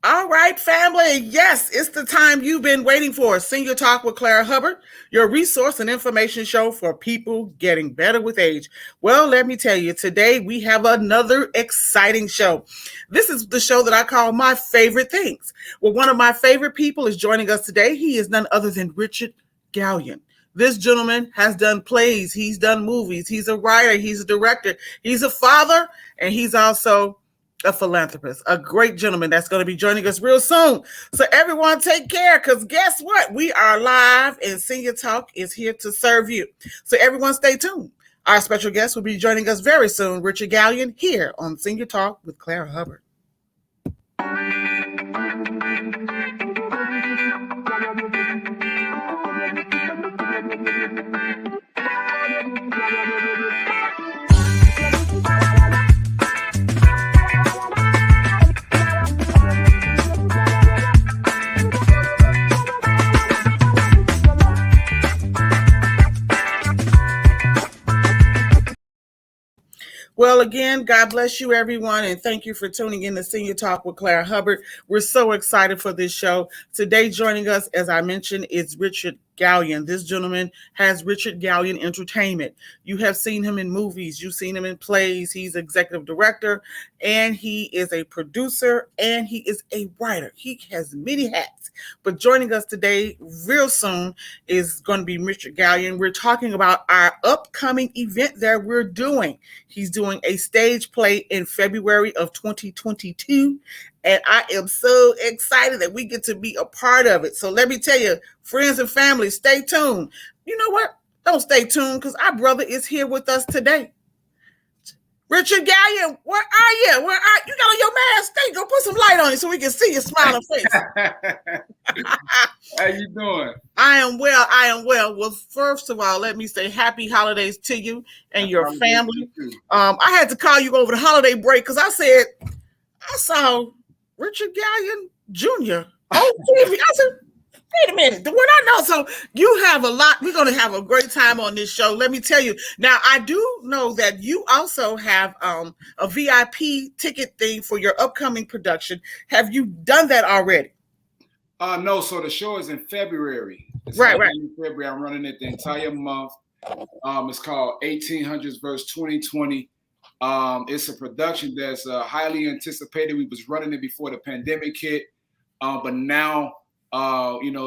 All right, family. Yes, it's the time you've been waiting for. Senior Talk with Clara Hubbard, your resource and information show for people getting better with age. Well, let me tell you, today we have another exciting show. This is the show that I call My Favorite Things. Well, one of my favorite people is joining us today. He is none other than Richard Gallion. This gentleman has done plays, he's done movies, he's a writer, he's a director, he's a father, and he's also a philanthropist, a great gentleman that's going to be joining us real soon. So everyone take care, because guess what? We are live and Senior Talk is here to serve you. So everyone stay tuned. Our special guest will be joining us very soon, Richard Gallion, here on Senior Talk with Clara Hubbard. Well, again, God bless you, everyone, and thank you for tuning in to Senior Talk with Clara Hubbard. We're so excited for this show. Today, joining us, as I mentioned, is Richard Gallion. This gentleman has Richard Gallion Entertainment. You have seen him in movies. You've seen him in plays. He's executive director, and he is a producer, and he is a writer. He has many hats. But joining us today, real soon, is going to be Richard Gallion. We're talking about our upcoming event that we're doing. He's doing a stage play in February of 2022. And I am so excited that we get to be a part of it. So let me tell you, friends and family, stay tuned. You know what? Don't stay tuned, because our brother is here with us today. Richard Gallion, where are you? You got on your mask? Stay. Go put some light on it so we can see your smiling face. How you doing? I am well. Well, first of all, let me say happy holidays to you and your family. I had to call you over the holiday break because I said, I saw Richard Gallion Jr. on TV. I said, wait a minute, what I know. So you have a lot. We're going to have a great time on this show. Let me tell you. Now, I do know that you also have a VIP ticket thing for your upcoming production. Have you done that already? No. So the show is in February. Right. In February, I'm running it the entire month. It's called 1800s verse 2020. It's a production that's highly anticipated. We was running it before the pandemic hit, but now,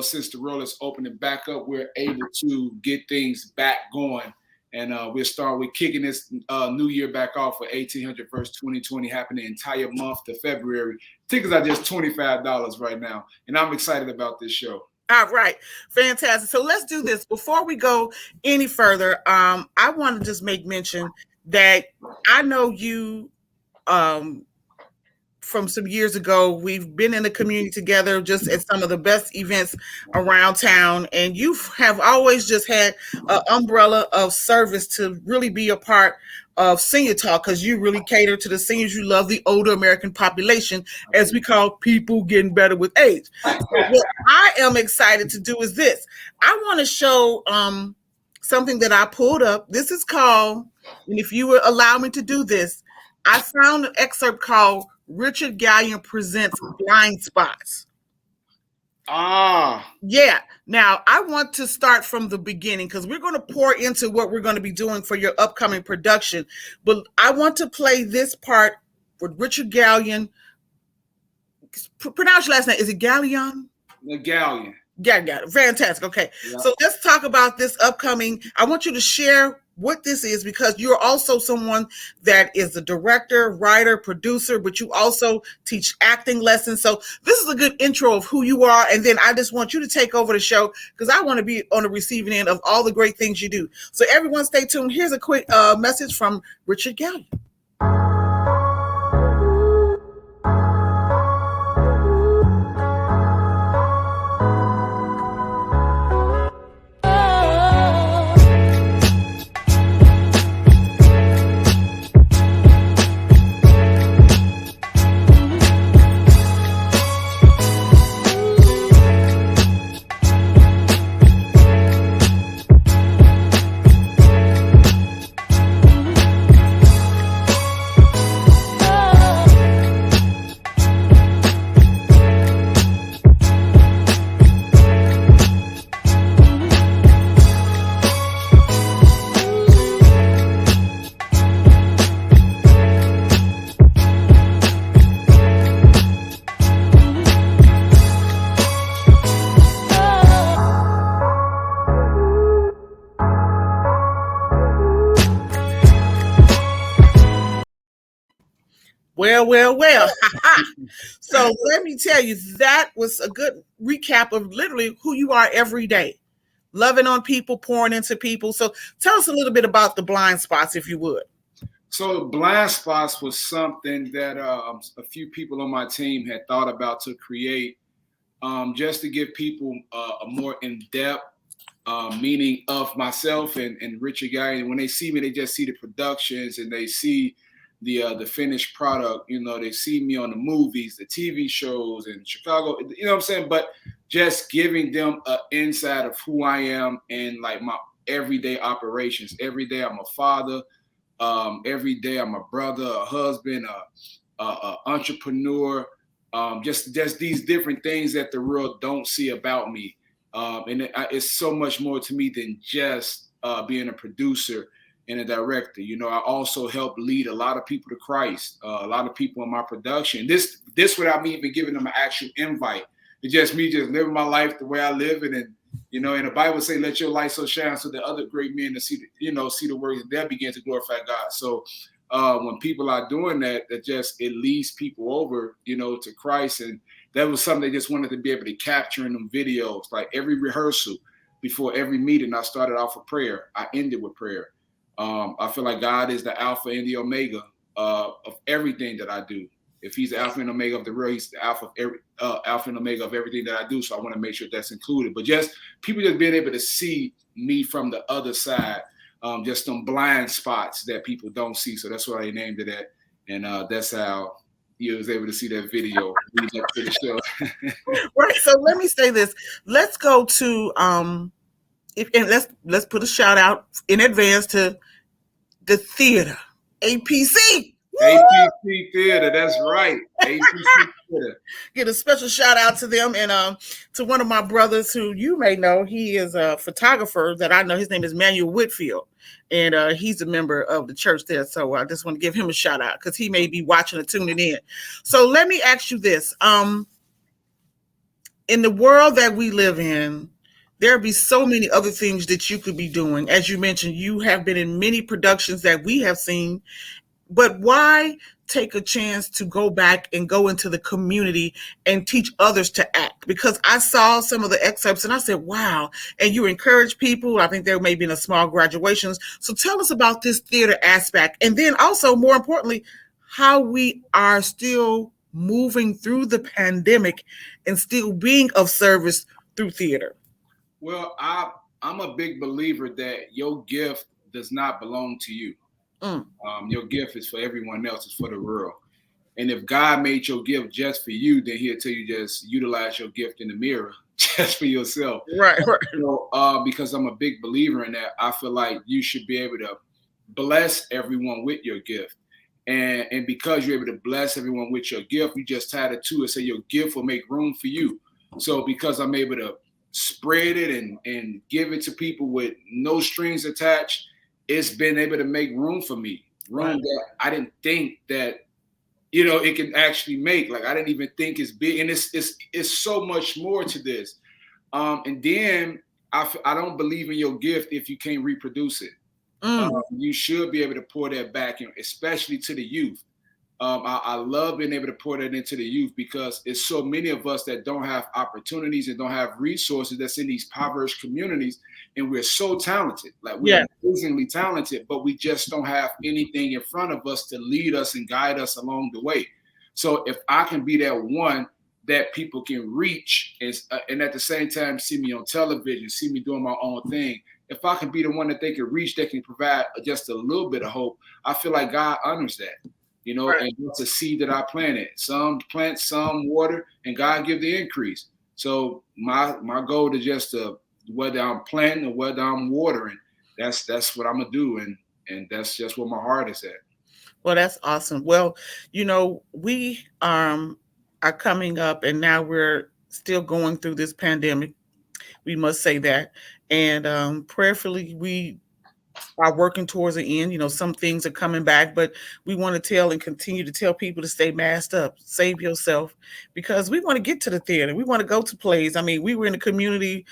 since the world is opening back up, we're able to get things back going, and we're kicking this new year back off for 1800 verse 2020, happening the entire month to February. Tickets are just $25 right now, and I'm excited about this show. All right, fantastic. So let's do this. Before we go any further, I want to just make mention that I know you from some years ago. We've been in the community together just at some of the best events around town, and you have always just had an umbrella of service to really be a part of Senior Talk, because you really cater to the seniors. You love the older American population, as we call people getting better with age. So what I am excited to do is this. I want to show something that I pulled up. This is called, and if you would allow me to do this, I found an excerpt called Richard Gallion Presents Blind Spots. Yeah. Now, I want to start from the beginning, because we're going to pour into what we're going to be doing for your upcoming production. But I want to play this part with Richard Gallion. Pronounce your last name. Is it Gallion? Gallion. Yeah. Fantastic. Okay. Yeah. So let's talk about this upcoming. I want you to share what this is, because you're also someone that is a director, writer, producer, but you also teach acting lessons. So this is a good intro of who you are. And then I just want you to take over the show, because I want to be on the receiving end of all the great things you do. So everyone stay tuned. Here's a quick message from Richard Gallion. Well, well, well. So let me tell you, that was a good recap of literally who you are every day, loving on people, pouring into people. So tell us a little bit about the blind spots, if you would. So blind spots was something that a few people on my team had thought about to create, just to give people a more in-depth meaning of myself and Richard Guy. And when they see me, they just see the productions and they see the finished product. You know, they see me on the movies, the TV shows in Chicago. You know what I'm saying? But just giving them an insight of who I am and like my everyday operations. Every day I'm a father. Every day I'm a brother, a husband, a entrepreneur. Just these different things that the world don't see about me. It's so much more to me than just being a producer and a director. You know, I also help lead a lot of people to Christ. A lot of people in my production. This without me even giving them an actual invite. It's just me just living my life the way I live it. And you know, and the Bible say, "Let your light so shine, so that other great men to see, see the works, and they'll begin to glorify God." So when people are doing that, it leads people over, to Christ. And that was something they just wanted to be able to capture in them videos. Like every rehearsal, before every meeting, I started off with prayer. I ended with prayer. I feel like God is the Alpha and the Omega of everything that I do. If He's the Alpha and Omega of the real, He's the Alpha and Omega of everything that I do. So I want to make sure that's included. But just people just being able to see me from the other side, just some blind spots that people don't see. So that's why I named it that, and that's how you was able to see that video leading up to the show. Right. So let me say this. Let's go to and let's put a shout out in advance to the theater, APC. APC Theater, that's right. APC Theater. Get a special shout out to them and to one of my brothers who you may know. He is a photographer that I know. His name is Manuel Whitfield, and he's a member of the church there. So I just want to give him a shout out because he may be watching or tuning in. So let me ask you this: in the world that we live in, there be so many other things that you could be doing. As you mentioned, you have been in many productions that we have seen, but why take a chance to go back and go into the community and teach others to act? Because I saw some of the excerpts and I said, wow. And you encourage people. I think there may be in a small graduations. So tell us about this theater aspect. And then also, more importantly, how we are still moving through the pandemic and still being of service through theater. Well, I'm a big believer that your gift does not belong to you. Your gift is for everyone else. It's for the world. And if God made your gift just for you, then He'll tell you just utilize your gift in the mirror just for yourself. Right. So, because I'm a big believer in that, I feel like you should be able to bless everyone with your gift. And because you're able to bless everyone with your gift, you just tied it to it and say your gift will make room for you. So because I'm able to spread it and give it to people with no strings attached, it's been able to make room for me. Room that I didn't think that, it can actually make. Like I didn't even think it's big. And it's so much more to this. And then I don't believe in your gift if you can't reproduce it. You should be able to pour that back in, especially to the youth. I love being able to pour that into the youth because it's so many of us that don't have opportunities and don't have resources that's in these impoverished communities. And we're so talented, like we're amazingly talented, but we just don't have anything in front of us to lead us and guide us along the way. So if I can be that one that people can reach and at the same time see me on television, see me doing my own thing, if I can be the one that they can reach, that can provide just a little bit of hope, I feel like God honors that. And it's a seed that I planted. Some plant, some water, and God give the increase. So my goal is just to, whether I'm planting or whether I'm watering, that's what I'm gonna do, and that's just where my heart is at. Well, that's awesome. Well, we are coming up, and now we're still going through this pandemic. We must say that, and prayerfully, we are working towards the end. Some things are coming back, but we want to tell and continue to tell people to stay masked up, save yourself, because we want to get to the theater. We want to go to plays. I mean, we were in the community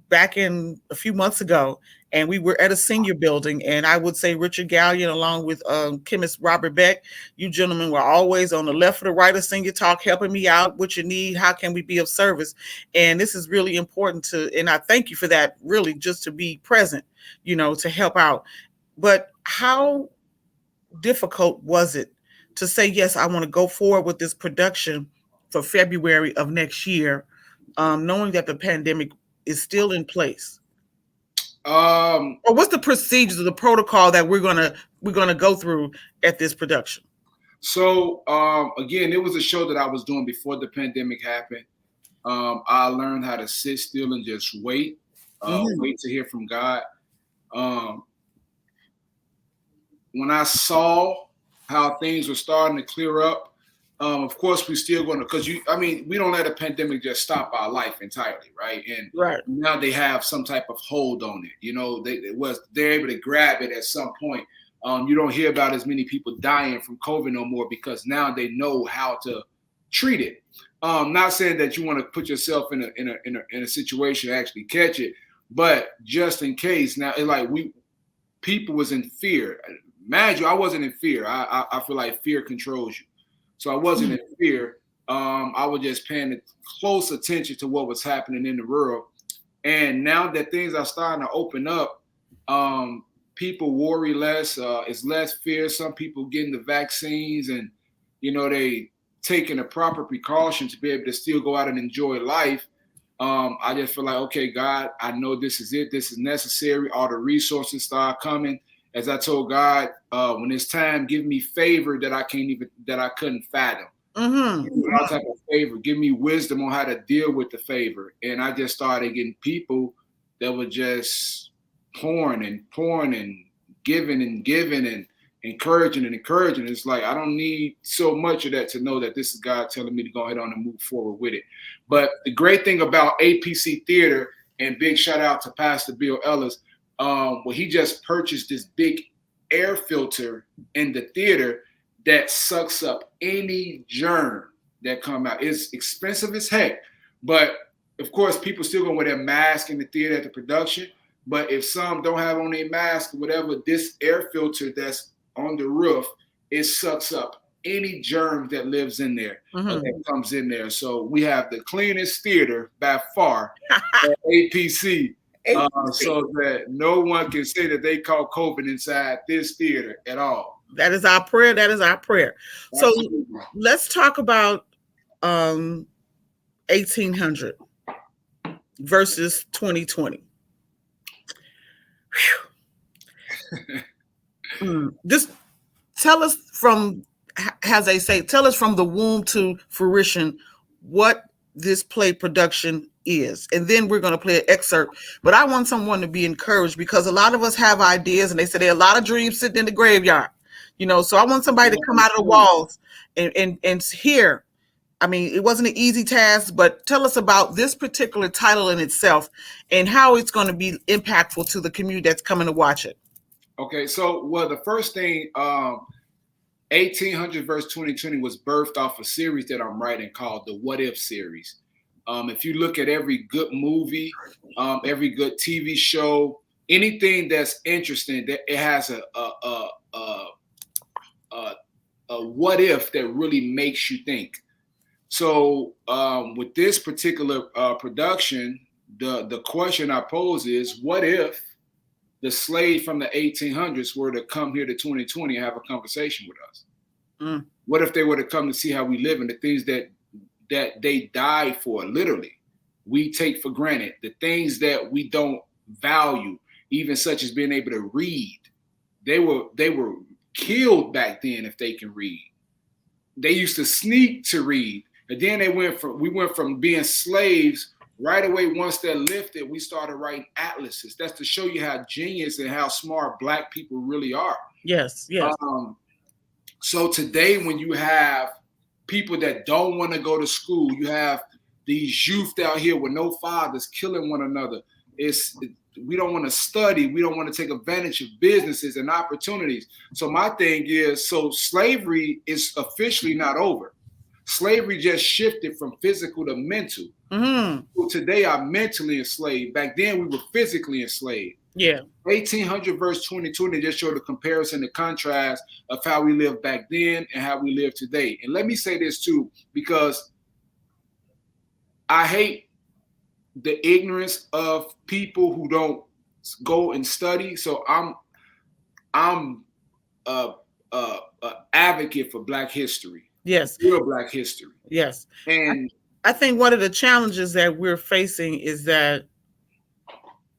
back in a few months ago, and we were at a senior building. And I would say Richard Gallion, along with chemist Robert Beck, you gentlemen were always on the left or the right of Senior Talk, helping me out. What you need, how can we be of service? And this is really important and I thank you for that, really, just to be present, to help out. But how difficult was it to say, yes, I want to go forward with this production for February of next year, knowing that the pandemic is still in place? Or what's the procedures or the protocol that we're gonna go through at this production? So again, it was a show that I was doing before the pandemic happened. I learned how to sit still and just wait, wait to hear from God. When I saw how things were starting to clear up, of course, we still going to, because we don't let a pandemic just stop our life entirely, right? And right now they have some type of hold on it. They're able to grab it at some point. You don't hear about as many people dying from COVID no more because now they know how to treat it. Not saying that you want to put yourself in a situation to actually catch it, but just in case. Now, people was in fear. Imagine I wasn't in fear. I feel like fear controls you. So I wasn't in fear. I was just paying close attention to what was happening in the world. And now that things are starting to open up, people worry less. It's less fear. Some people getting the vaccines and, they taking the proper precautions to be able to still go out and enjoy life. I just feel like, okay, God, I know this is it. This is necessary. All the resources start coming. As I told God, when it's time, give me favor that I couldn't fathom. Give me all type of favor. Give me wisdom on how to deal with the favor. And I just started getting people that were just pouring and giving and encouraging. It's like, I don't need so much of that to know that this is God telling me to go ahead on and move forward with it. But the great thing about APC Theater, and big shout out to Pastor Bill Ellis, he just purchased this big air filter in the theater that sucks up any germ that come out. It's expensive as heck, but of course, people still gonna wear their mask in the theater at the production. But if some don't have on their mask or whatever, this air filter that's on the roof, it sucks up any germ that lives in there, that comes in there. So we have the cleanest theater by far at APC. So that no one can say that they caught COVID inside this theater at all. That is our prayer. Absolutely. So let's talk about 1800 versus 2020. Just tell us from, as they say, tell us from the womb to fruition what this play production is, and then we're going to play an excerpt. But I want someone to be encouraged, because a lot of us have ideas, and they say there are a lot of dreams sitting in the graveyard, so I want somebody to come out of the walls and hear. I mean, it wasn't an easy task, but tell us about this particular title in itself and how it's going to be impactful to the community that's coming to watch it. Okay, so the first thing, 1800 verse 2020 was birthed off a series that I'm writing called the What If series. If you look at every good movie, every good TV show, anything that's interesting, that it has a what if that really makes you think. So with this particular production, the question I pose is, what if the slave from the 1800s were to come here to 2020 and have a conversation with us? What if they were to come to see how we live and the things that they died for, literally, we take for granted, the things that we don't value, even such as being able to read. They were killed back then if they can read. They used to sneak to read. And then we went from being slaves right away. Once they're lifted, we started writing atlases. That's to show you how genius and how smart Black people really are. Yes. So today, when you have people that don't want to go to school, you have these youth out here with no fathers killing one another. We don't want to study. We don't want to take advantage of businesses and opportunities. So my thing is, so slavery is officially not over. Slavery just shifted from physical to mental. So today I'm mentally enslaved. Back then we were physically enslaved. Yeah. 1800 verse 2020 just showed the comparison, the contrast of how we lived back then and how we live today. And let me say this too, because I hate the ignorance of people who don't go and study. So I'm a advocate for Black history. Yes. Real Black history. Yes. And I think one of the challenges that we're facing is that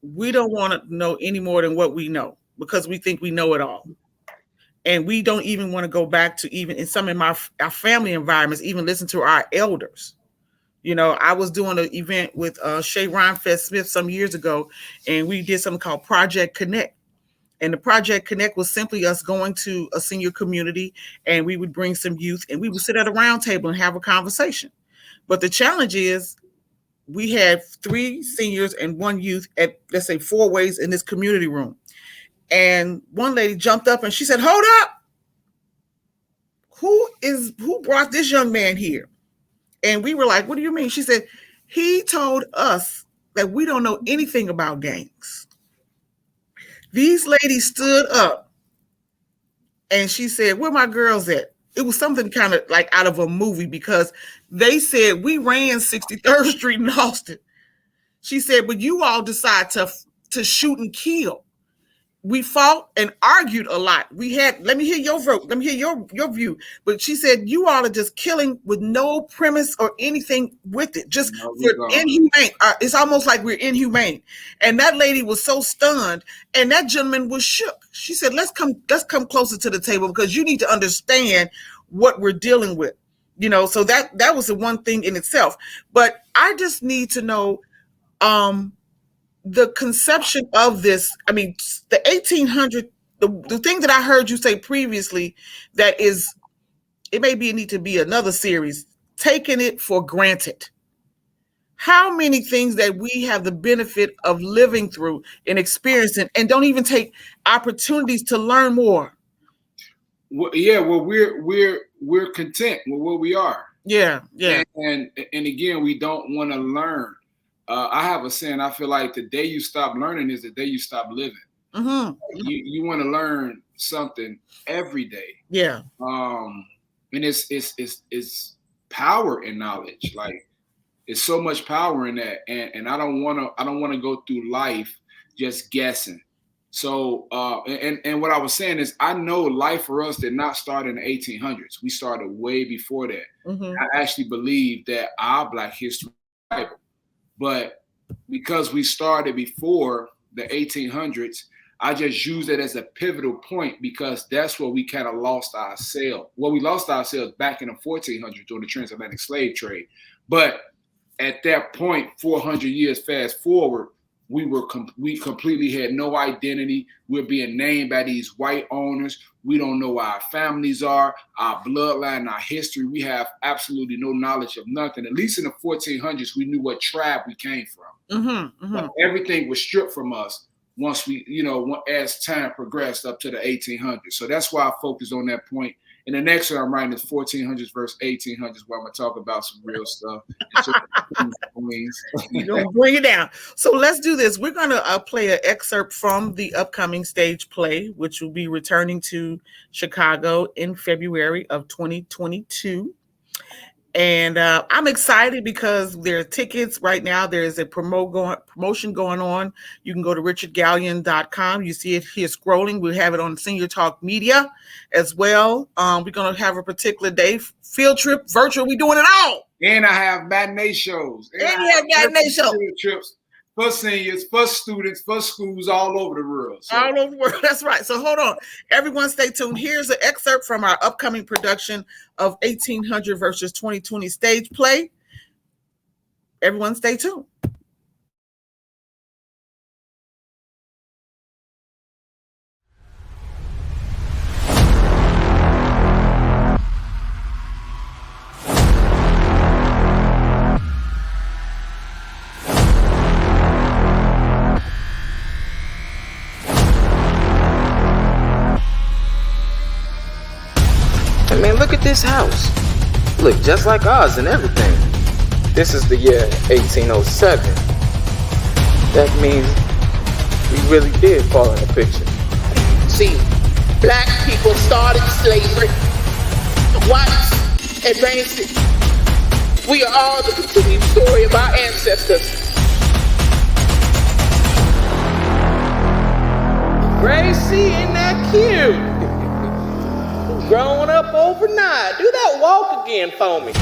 we don't want to know any more than what we know because we think we know it all. And we don't even want to go back to, even in some of our family environments, even listen to our elders. You know, I was doing an event with Shay Rhinefest Smith some years ago, and we did something called Project Connect. And the Project Connect was simply us going to a senior community, and we would bring some youth, and we would sit at a round table and have a conversation. But the challenge is we had 3 seniors and 1 youth at, let's say, 4 ways in this community room. And one lady jumped up and she said, "Hold up. Who brought this young man here?" And we were like, "What do you mean?" She said, "He told us that we don't know anything about gangs." These ladies stood up and she said, "Where my girls at?" It was something kind of like out of a movie because they said, "We ran 63rd Street in Austin." She said, "But you all decide to shoot and kill. We fought and argued a lot. We had, let me hear your vote. Let me hear your view." But she said, "You all are just killing with no premise or anything with it. Just for inhumane. It's almost like we're inhumane." And that lady was so stunned, and that gentleman was shook. She said, let's come closer to the table because you need to understand what we're dealing with. You know, so that was the one thing in itself. But I just need to know, the conception of this. I mean, the 1800, the thing that I heard you say previously, that is, it may need to be another series, taking it for granted. How many things that we have the benefit of living through and experiencing and don't even take opportunities to learn more. Well, yeah, well, we're content with where we are. Yeah. And again, we don't want to learn. I have a saying. I feel like the day you stop learning is the day you stop living. Mm-hmm. You want to learn something every day. Yeah. And it's power in knowledge. Like, it's so much power in that. And I don't want to go through life just guessing. So and what I was saying is, I know life for us did not start in the 1800s. We started way before that. Mm-hmm. I actually believe that our Black history, but because we started before the 1800s, I just use it as a pivotal point because that's where we kind of lost ourselves. Well, we lost ourselves back in the 1400s during the transatlantic slave trade. But at that point, 400 years fast forward, we completely had no identity. We're being named by these white owners. We don't know where our families are, our bloodline, our history. We have absolutely no knowledge of nothing. At least in the 1400s, we knew what tribe we came from. Mm-hmm, mm-hmm. But everything was stripped from us once as time progressed up to the 1800s. So that's why I focused on that point. And the next one I'm writing is 1400s versus 1800s, where I'm going to talk about some real stuff. You're going to bring it down. So let's do this. We're going to play an excerpt from the upcoming stage play, which will be returning to Chicago in February of 2022. And I'm excited because there are tickets right now. There's a promotion going on. You can go to richardgallion.com. You see it here scrolling. We'll have it on Senior Talk Media as well. We're going to have a particular day, field trip, virtual. We're doing it all. And I have matinee shows. And you have matinee shows. Trips for seniors, for students, for schools all over the world. So. All over the world. That's right. So hold on. Everyone stay tuned. Here's an excerpt from our upcoming production of 1800 versus 2020 stage play. Everyone stay tuned. Man, look at this house. Look just like ours and everything. This is the year 1807. That means We really did fall in the picture. See, black people started slavery. Whites advanced it. We are all the continued story of our ancestors. Gracie, ain't that cute? Growing up overnight. Do that walk again for me.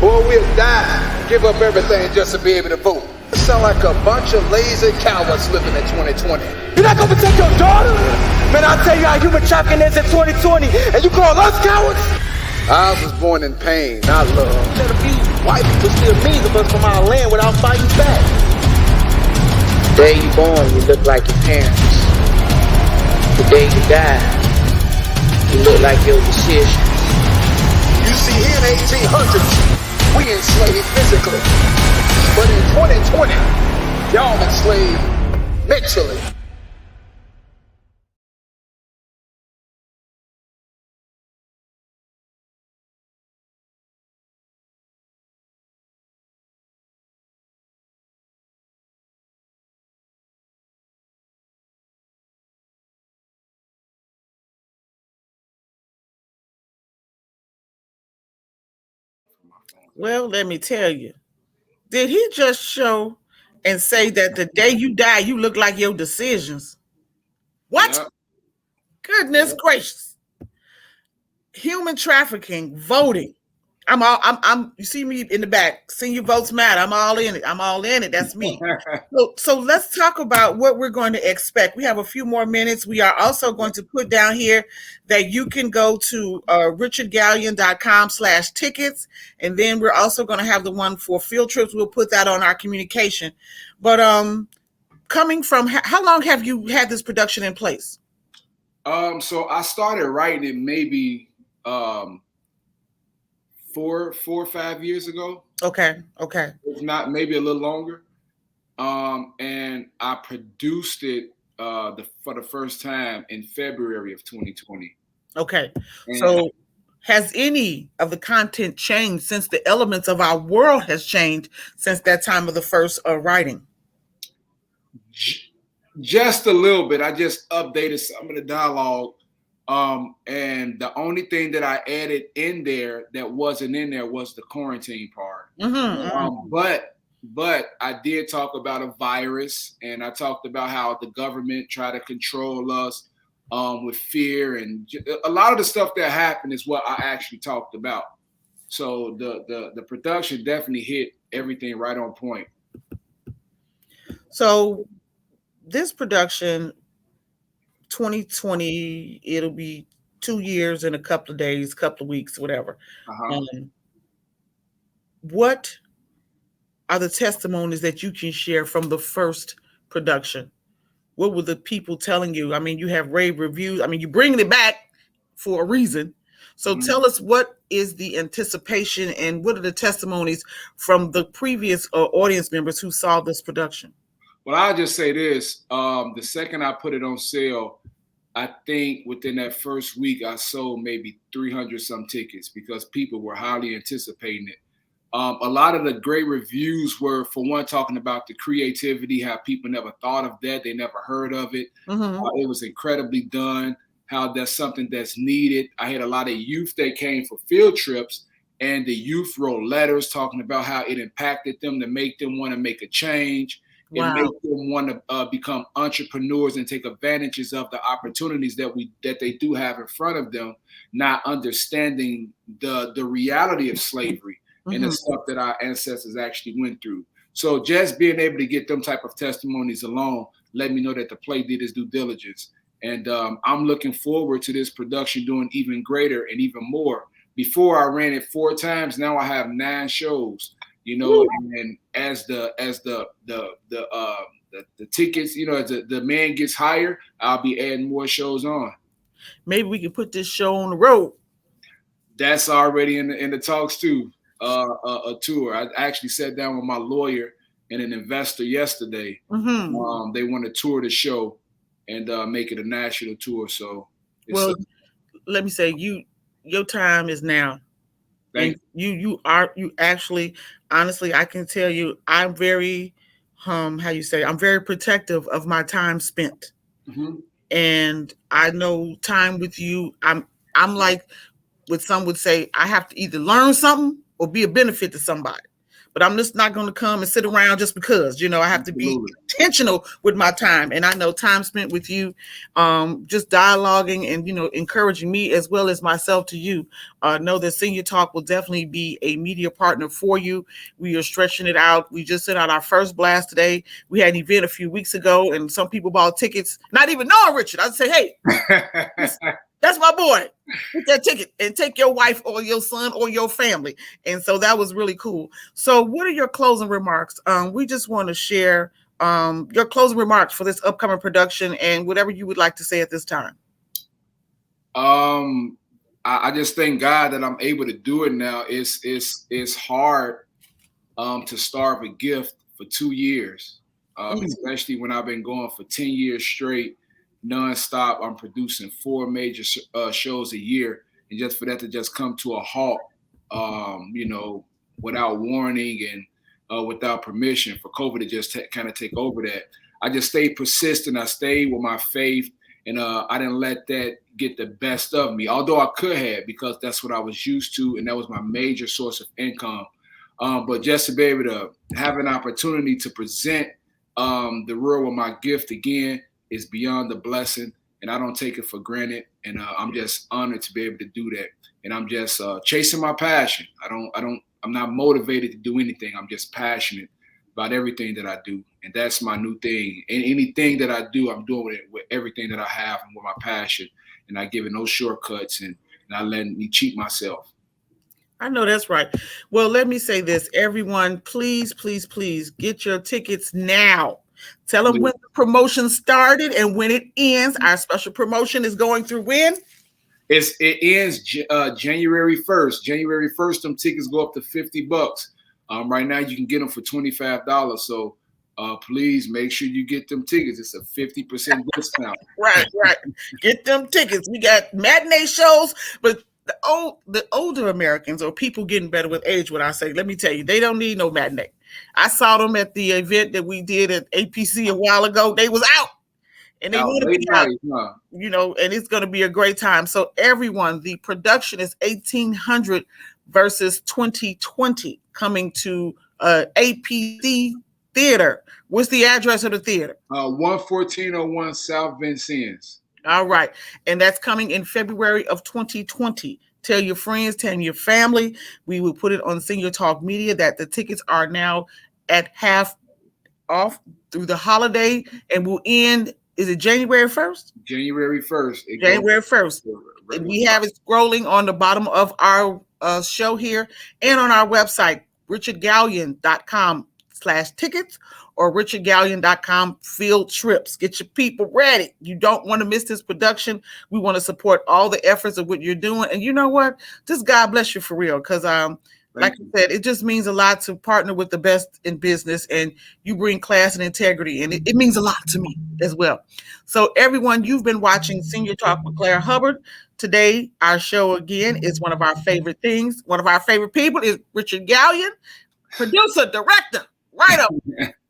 Boy, we'll die, give up everything just to be able to vote. You sound like a bunch of lazy cowards living in 2020. You're not gonna protect your daughter? Man, I'll tell you how human trafficking is in 2020, and you call us cowards? I was born in pain, not love. Let a few white people steal millions of us from our land without fighting back. The day you born, you look like your parents. The day you die, you look like your decisions. You see, here in 1800s, we enslaved physically. But in 2020, y'all enslaved mentally. Well, let me tell you. Did he just show and say that the day you die, you look like your decisions? What? Yep. Goodness gracious. Human trafficking, voting. I'm you see me in the back. Senior votes matter. I'm all in it. I'm all in it. That's me. So let's talk about what we're going to expect. We have a few more minutes. We are also going to put down here that you can go to richardgallion.com/tickets. And then we're also going to have the one for field trips. We'll put that on our communication. But coming from how long have you had this production in place? So I started writing it maybe 4 or 5 years ago. Okay. If not, maybe a little longer. And I produced it for the first time in February of 2020. Okay. And So has any of the content changed since the elements of our world has changed since that time of the first writing? just a little bit. I just updated some of the dialogue. And the only thing that I added in there that wasn't in there was the quarantine part. But I did talk about a virus, and I talked about how the government tried to control us with fear, and a lot of the stuff that happened is what I actually talked about. So the production definitely hit everything right on point. So this production, 2020, it'll be 2 years and a couple of days, couple of weeks, whatever. What are the testimonies that you can share from the first production? What were the people telling you? I mean, you have rave reviews. I mean, you're bringing it back for a reason. So tell us, what is the anticipation and what are the testimonies from the previous audience members who saw this production? Well, I'll just say this. The second I put it on sale, I think within that first week, I sold maybe 300 some tickets because people were highly anticipating it. A lot of the great reviews were, for one, talking about the creativity, how people never thought of that. They never heard of it. It was incredibly done, how that's something that's needed. I had a lot of youth that came for field trips, and the youth wrote letters talking about how it impacted them to make them want to make a change. It makes them want to become entrepreneurs and take advantages of the opportunities that they do have in front of them, not understanding the reality of slavery and the stuff that our ancestors actually went through. So just being able to get them type of testimonies alone let me know that the play did its due diligence. And I'm looking forward to this production doing even greater and even more. Before I ran it 4 times, now I have 9 shows. You know, and as the tickets, you know, as the demand gets higher, I'll be adding more shows on. Maybe we can put this show on the road. That's already in the talks too. A tour. I actually sat down with my lawyer and an investor yesterday. They want to tour the show and make it a national tour. So, let me say, your time is now. And you actually, honestly, I can tell you, I'm very how you say, I'm very protective of my time spent. Mm-hmm. And I know time with you, I'm like what some would say, I have to either learn something or be a benefit to somebody. But I'm just not going to come and sit around just because, you know, I have to be intentional with my time. And I know time spent with you, just dialoguing and, you know, encouraging me as well as myself to you. Know that Senior Talk will definitely be a media partner for you. We are stretching it out. We just sent out our first blast today. We had an event a few weeks ago and some people bought tickets, not even knowing Richard. I'd say, hey, that's my boy. Get that ticket and take your wife or your son or your family. And so that was really cool. So what are your closing remarks? We just want to share your closing remarks for this upcoming production and whatever you would like to say at this time. I just thank God that I'm able to do it now. It's hard to starve a gift for 2 years, especially when I've been going for 10 years straight. Nonstop, I'm producing 4 major shows a year, and just for that to just come to a halt, you know, without warning and without permission, for COVID to just kind of take over that, I just stayed persistent. I stayed with my faith, and I didn't let that get the best of me. Although I could have, because that's what I was used to, and that was my major source of income. But just to be able to have an opportunity to present the world with my gift again is beyond the blessing, and I don't take it for granted. And I'm just honored to be able to do that. And I'm just chasing my passion. I'm not motivated to do anything. I'm just passionate about everything that I do, and that's my new thing. And anything that I do, I'm doing it with everything that I have and with my passion, and I give it no shortcuts, and I let me cheat myself. I know that's right. Well, let me say this, everyone, please, please, please get your tickets now. Tell them when the promotion started and when it ends. Our special promotion is going through when? It ends January 1st. January 1st, them tickets go up to $50. Right now, you can get them for $25. So please make sure you get them tickets. It's a 50% discount. Right. Get them tickets. We got matinee shows, but the older Americans or people getting better with age, what I say, let me tell you, they don't need no matinee. I saw them at the event that we did at APC a while ago. They was out. And they want to be out, you know, and it's going to be a great time. So everyone, the production is 1800 versus 2020 coming to APC Theater. What's the address of the theater? 11401 South Vincennes. All right. And that's coming in February of 2020. Tell your friends, tell your family. We will put it on Senior Talk Media that the tickets are now at half off through the holiday and will end. Is it January 1st? January 1st. January 1st. And we have it scrolling on the bottom of our show here and on our website, richardgallion.com/tickets or richardgallion.com field trips. Get your people ready. You don't want to miss this production. We want to support all the efforts of what you're doing. And you know what? Just God bless you for real. Because like I said, it just means a lot to partner with the best in business, and you bring class and integrity, and it means a lot to me as well. So everyone, you've been watching Senior Talk with Claire Hubbard. Today, our show again is one of our favorite things. One of our favorite people is Richard Gallion, producer, director, writer,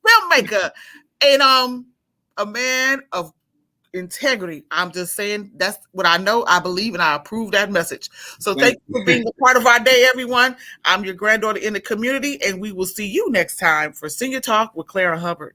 filmmaker, and a man of integrity. I'm just saying that's what I know, I believe, and I approve that message. So thank you for being a part of our day, everyone. I'm your granddaughter in the community, and we will see you next time for Senior Talk with Claire Hubbard.